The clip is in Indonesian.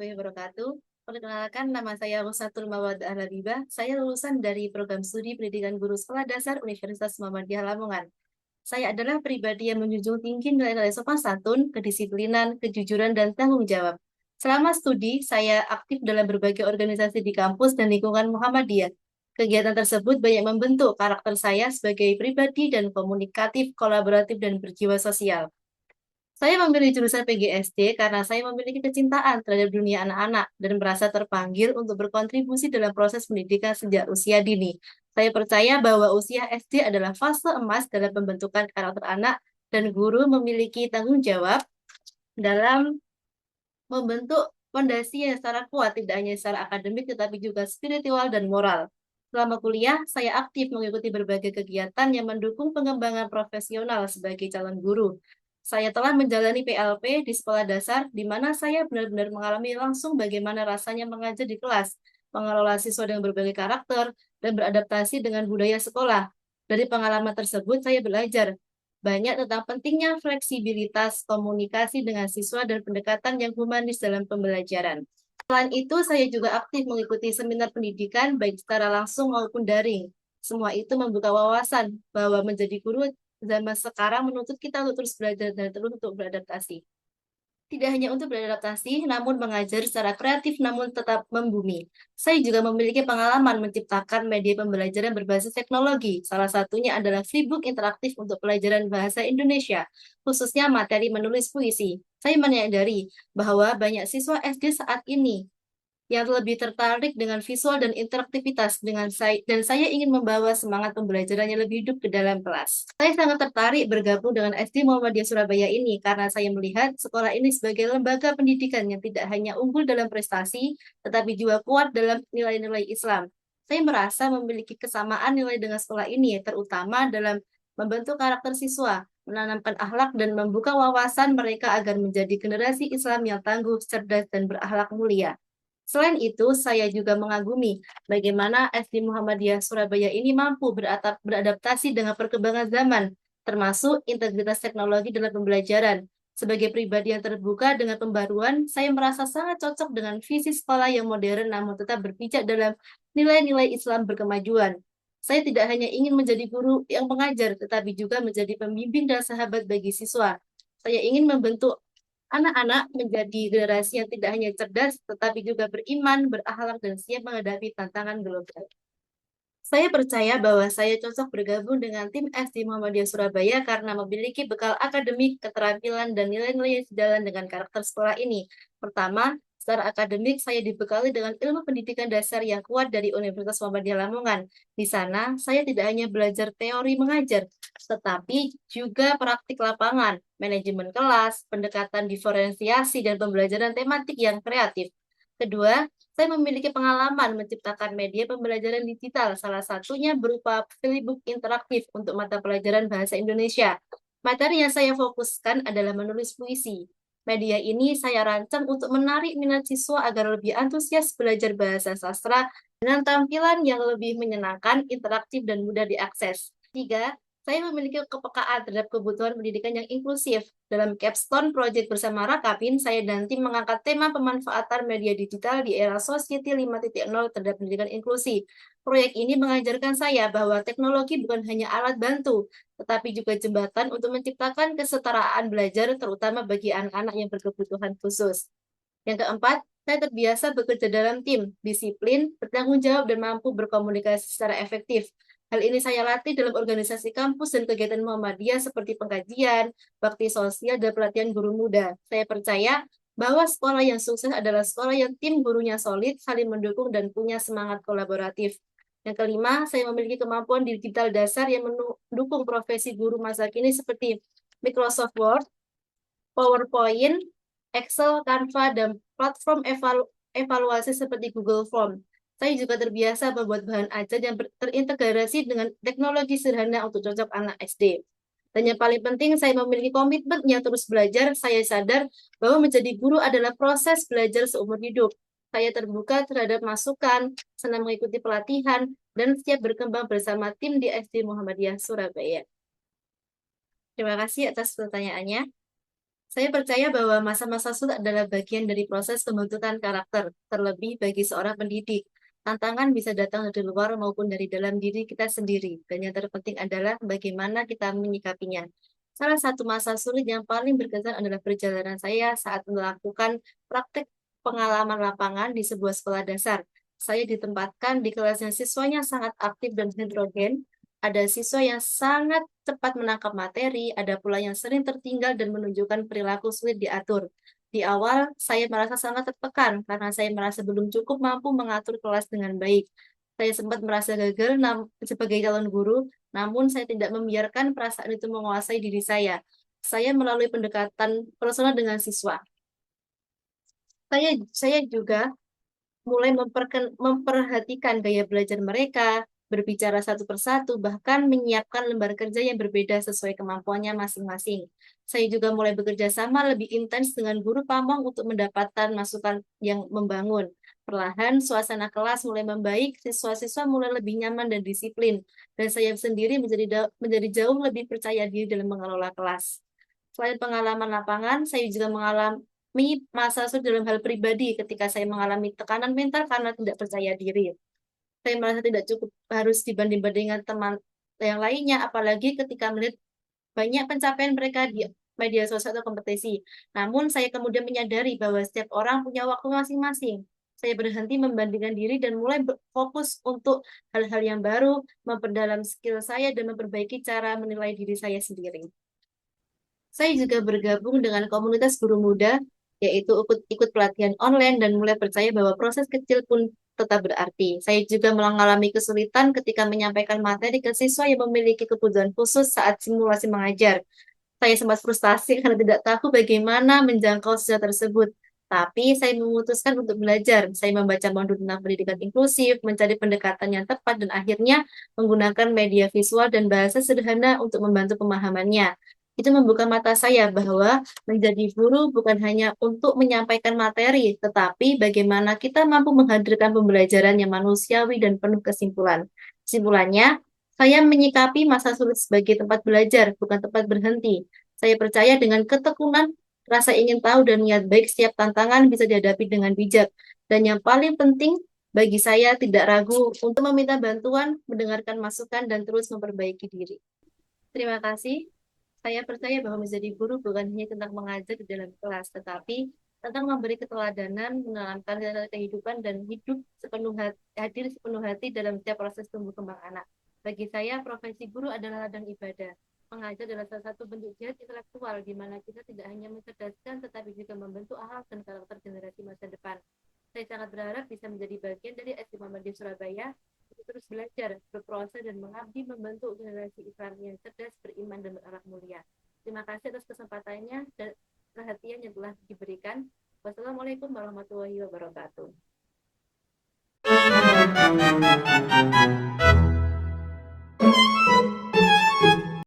warahmatullahi wabarakatuh. Perkenalkan, nama saya Rusatul Mawadah Labibah. Saya lulusan dari program studi pendidikan guru sekolah dasar Universitas Muhammadiyah Lamongan. Saya adalah pribadi yang menjunjung tinggi nilai-nilai sopan santun, kedisiplinan, kejujuran, dan tanggung jawab. Selama studi, saya aktif dalam berbagai organisasi di kampus dan lingkungan Muhammadiyah. Kegiatan tersebut banyak membentuk karakter saya sebagai pribadi dan komunikatif, kolaboratif, dan berjiwa sosial. Saya memilih jurusan PGSD karena saya memiliki kecintaan terhadap dunia anak-anak dan merasa terpanggil untuk berkontribusi dalam proses pendidikan sejak usia dini. Saya percaya bahwa usia SD adalah fase emas dalam pembentukan karakter anak dan guru memiliki tanggung jawab dalam membentuk fondasi yang secara kuat, tidak hanya secara akademik tetapi juga spiritual dan moral. Selama kuliah, saya aktif mengikuti berbagai kegiatan yang mendukung pengembangan profesional sebagai calon guru. Saya telah menjalani PLP di sekolah dasar, di mana saya benar-benar mengalami langsung bagaimana rasanya mengajar di kelas, mengelola siswa dengan berbagai karakter, dan beradaptasi dengan budaya sekolah. Dari pengalaman tersebut, saya belajar banyak tentang pentingnya fleksibilitas komunikasi dengan siswa dan pendekatan yang humanis dalam pembelajaran. Selain itu, saya juga aktif mengikuti seminar pendidikan baik secara langsung maupun daring. Semua itu membuka wawasan bahwa menjadi guru zaman sekarang menuntut kita untuk terus belajar dan terus untuk beradaptasi. Tidak hanya untuk beradaptasi, namun mengajar secara kreatif namun tetap membumi. Saya juga memiliki pengalaman menciptakan media pembelajaran berbasis teknologi. Salah satunya adalah Freebook interaktif untuk pelajaran bahasa Indonesia, khususnya materi menulis puisi. Saya menyadari bahwa banyak siswa SD saat ini yang lebih tertarik dengan visual dan interaktivitas dan saya ingin membawa semangat pembelajarannya lebih hidup ke dalam kelas. Saya sangat tertarik bergabung dengan SD Muhammadiyah Surabaya ini karena saya melihat sekolah ini sebagai lembaga pendidikan yang tidak hanya unggul dalam prestasi, tetapi juga kuat dalam nilai-nilai Islam. Saya merasa memiliki kesamaan nilai dengan sekolah ini, terutama dalam membentuk karakter siswa, menanamkan akhlak dan membuka wawasan mereka agar menjadi generasi Islam yang tangguh, cerdas, dan berakhlak mulia. Selain itu, saya juga mengagumi bagaimana SD Muhammadiyah Surabaya ini mampu beradaptasi dengan perkembangan zaman, termasuk integritas teknologi dalam pembelajaran. Sebagai pribadi yang terbuka dengan pembaruan, saya merasa sangat cocok dengan visi sekolah yang modern namun tetap berpijak dalam nilai-nilai Islam berkemajuan. Saya tidak hanya ingin menjadi guru yang mengajar, tetapi juga menjadi pembimbing dan sahabat bagi siswa. Saya ingin membentuk anak-anak menjadi generasi yang tidak hanya cerdas, tetapi juga beriman, berakhlak, dan siap menghadapi tantangan global. Saya percaya bahwa saya cocok bergabung dengan tim SD Muhammadiyah Surabaya karena memiliki bekal akademik, keterampilan, dan nilai-nilai yang sejalan dengan karakter sekolah ini. Pertama, secara akademik saya dibekali dengan ilmu pendidikan dasar yang kuat dari Universitas Muhammadiyah Lamongan. Di sana, saya tidak hanya belajar teori mengajar, tetapi juga praktik lapangan, manajemen kelas, pendekatan diferensiasi, dan pembelajaran tematik yang kreatif. Kedua, saya memiliki pengalaman menciptakan media pembelajaran digital, salah satunya berupa Flipbook interaktif untuk mata pelajaran bahasa Indonesia. Materi yang saya fokuskan adalah menulis puisi. Media ini saya rancang untuk menarik minat siswa agar lebih antusias belajar bahasa sastra dengan tampilan yang lebih menyenangkan, interaktif, dan mudah diakses. Tiga, saya memiliki kepekaan terhadap kebutuhan pendidikan yang inklusif. Dalam Capstone Project bersama Rakapin, saya dan tim mengangkat tema pemanfaatan media digital di era Society 5.0 terhadap pendidikan inklusi. Proyek ini mengajarkan saya bahwa teknologi bukan hanya alat bantu, tetapi juga jembatan untuk menciptakan kesetaraan belajar, terutama bagi anak-anak yang berkebutuhan khusus. Yang keempat, saya terbiasa bekerja dalam tim, disiplin, bertanggung jawab, dan mampu berkomunikasi secara efektif. Hal ini saya latih dalam organisasi kampus dan kegiatan Muhammadiyah seperti pengkajian, bakti sosial, dan pelatihan guru muda. Saya percaya bahwa sekolah yang sukses adalah sekolah yang tim gurunya solid, saling mendukung, dan punya semangat kolaboratif. Yang kelima, saya memiliki kemampuan digital dasar yang mendukung profesi guru masa kini seperti Microsoft Word, PowerPoint, Excel, Canva, dan platform evaluasi seperti Google Form. Saya juga terbiasa membuat bahan ajar yang terintegrasi dengan teknologi sederhana untuk cocok anak SD. Dan yang paling penting, saya memiliki komitmen yang terus belajar. Saya sadar bahwa menjadi guru adalah proses belajar seumur hidup. Saya terbuka terhadap masukan, senang mengikuti pelatihan, dan siap berkembang bersama tim di SD Muhammadiyah Surabaya. Terima kasih atas pertanyaannya. Saya percaya bahwa masa-masa sulit adalah bagian dari proses pembentukan karakter, terlebih bagi seorang pendidik. Tantangan bisa datang dari luar maupun dari dalam diri kita sendiri, dan yang terpenting adalah bagaimana kita menyikapinya. Salah satu masa sulit yang paling berkesan adalah perjalanan saya saat melakukan praktek pengalaman lapangan di sebuah sekolah dasar. Saya ditempatkan di kelas yang siswanya sangat aktif dan heterogen. Ada siswa yang sangat cepat menangkap materi, ada pula yang sering tertinggal dan menunjukkan perilaku sulit diatur. Di awal, saya merasa sangat tertekan karena saya merasa belum cukup mampu mengatur kelas dengan baik. Saya sempat merasa gagal sebagai calon guru, namun saya tidak membiarkan perasaan itu menguasai diri saya. Saya melalui pendekatan personal dengan siswa. Saya juga mulai memperhatikan gaya belajar mereka, berbicara satu persatu, bahkan menyiapkan lembar kerja yang berbeda sesuai kemampuannya masing-masing. Saya juga mulai bekerja sama lebih intens dengan guru pamong untuk mendapatkan masukan yang membangun. Perlahan, suasana kelas mulai membaik, siswa-siswa mulai lebih nyaman dan disiplin, dan saya sendiri menjadi jauh lebih percaya diri dalam mengelola kelas. Selain pengalaman lapangan, saya juga mengalami masa sulit dalam hal pribadi ketika saya mengalami tekanan mental karena tidak percaya diri. Saya merasa tidak cukup harus dibanding-bandingkan teman yang lainnya, apalagi ketika melihat banyak pencapaian mereka di media sosial atau kompetisi. Namun saya kemudian menyadari bahwa setiap orang punya waktu masing-masing. Saya berhenti membandingkan diri dan mulai fokus untuk hal-hal yang baru, memperdalam skill saya, dan memperbaiki cara menilai diri saya sendiri. Saya juga bergabung dengan komunitas guru muda, yaitu ikut pelatihan online dan mulai percaya bahwa proses kecil pun tetap berarti. Saya juga mengalami kesulitan ketika menyampaikan materi ke siswa yang memiliki kebutuhan khusus saat simulasi mengajar. Saya sempat frustasi karena tidak tahu bagaimana menjangkau siswa tersebut. Tapi saya memutuskan untuk belajar. Saya membaca modul tentang pendidikan inklusif, mencari pendekatan yang tepat, dan akhirnya menggunakan media visual dan bahasa sederhana untuk membantu pemahamannya. Itu membuka mata saya bahwa menjadi guru bukan hanya untuk menyampaikan materi, tetapi bagaimana kita mampu menghadirkan pembelajaran yang manusiawi dan penuh kesimpulan. Kesimpulannya, saya menyikapi masa sulit sebagai tempat belajar, bukan tempat berhenti. Saya percaya dengan ketekunan, rasa ingin tahu, dan niat baik, setiap tantangan bisa dihadapi dengan bijak. Dan yang paling penting, bagi saya tidak ragu untuk meminta bantuan, mendengarkan masukan, dan terus memperbaiki diri. Terima kasih. Saya percaya bahwa menjadi guru bukan hanya tentang mengajar di dalam kelas, tetapi tentang memberi keteladanan, menanamkan nilai kehidupan, dan hadir sepenuh hati dalam setiap proses tumbuh kembang anak. Bagi saya, profesi guru adalah ladang ibadah. Mengajar adalah salah satu bentuk jihad intelektual, di mana kita tidak hanya mencerdaskan, tetapi juga membentuk akhlak dan karakter generasi masa depan. Saya sangat berharap bisa menjadi bagian dari SD Muhammadiyah Surabaya untuk terus belajar, berproses, dan mengabdi membentuk generasi Islam yang cerdas, beriman, dan berakhlak mulia. Terima kasih atas kesempatannya dan perhatian yang telah diberikan. Wassalamualaikum warahmatullahi wabarakatuh.